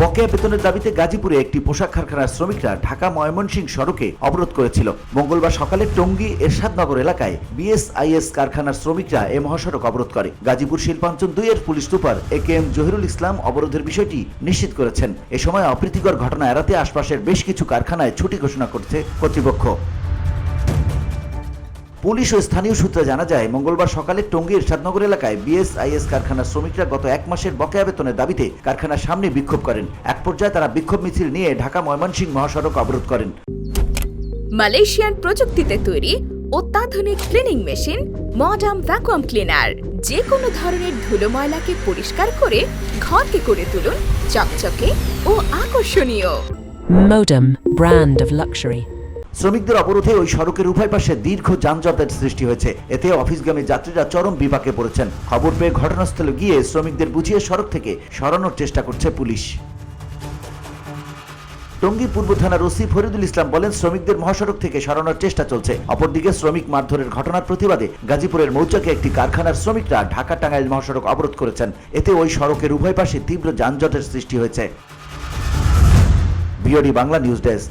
বকেয়া বেতনের দাবিতে গাজীপুরে একটি পোশাক কারখানার শ্রমিকরা ঢাকা ময়মনসিংহ সড়কে অবরোধ করেছিল। মঙ্গলবার সকালে টঙ্গী এরশাদনগর এলাকায় বিএসআইএস কারখানার শ্রমিকরা এ মহাসড়ক অবরোধ করে। গাজীপুর শিল্পাঞ্চল 2 এর পুলিশ সুপার AKM জহিরুল ইসলাম অবরোধের বিষয়টি নিশ্চিত করেছেন। এ সময় অপ্রীতিকর ঘটনা এড়াতে আশপাশের বেশ কিছু কারখানায় ছুটি ঘোষণা করছে কর্তৃপক্ষ। পুলিশ ও স্থানীয় সূত্রে জানা যায়, মঙ্গলবার সকালে টঙ্গী এরশাদনগর এলাকায় বিএসআইএস কারখানার শ্রমিকরা গত 1 মাসের বকেয়া বেতনের দাবিতে কারখানার সামনে বিক্ষোভ করেন। এক পর্যায়ে তারা বিক্ষোভ মিছিল নিয়ে ঢাকা ময়মনসিংহ মহাসড়ক অবরোধ করেন। মালয়েশিয়ান প্রযুক্তিতে তৈরি অত্যাধুনিক cleaning machine modern vacuum cleaner যে কোনো ধরনের ধুলো ময়লাকে পরিষ্কার করে ঘরকে করে তুলুন চকচকে ও আকর্ষণীয়। Modem, brand of luxury. শ্রমিকদের অবরোধে ওই সড়কের উভয় পাশে দীর্ঘ যানজটের সৃষ্টি হয়েছে। এতে অফিসগামী যাত্রীরা চরম বিপাকে পড়েছেন। খবর পেয়ে ঘটনাস্থলে গিয়ে শ্রমিকদের বুঝিয়ে সড়ক থেকে সরানোর চেষ্টা করছে পুলিশ। টঙ্গী পূর্ব থানার ওসি ফরিদুল ইসলাম বলেন, শ্রমিকদের মহাসড়ক থেকে সরানোর চেষ্টা চলছে। অপরদিকে শ্রমিক মারধরের ঘটনার প্রতিবাদে গাজীপুরের মৌচাকে একটি কারখানার শ্রমিকরা ঢাকা টাঙ্গাইল মহাসড়ক অবরোধ করেছেন। এতে ওই সড়কের উভয় পাশে তীব্র যানজটের সৃষ্টি হয়েছে। VOD Bangla news desk.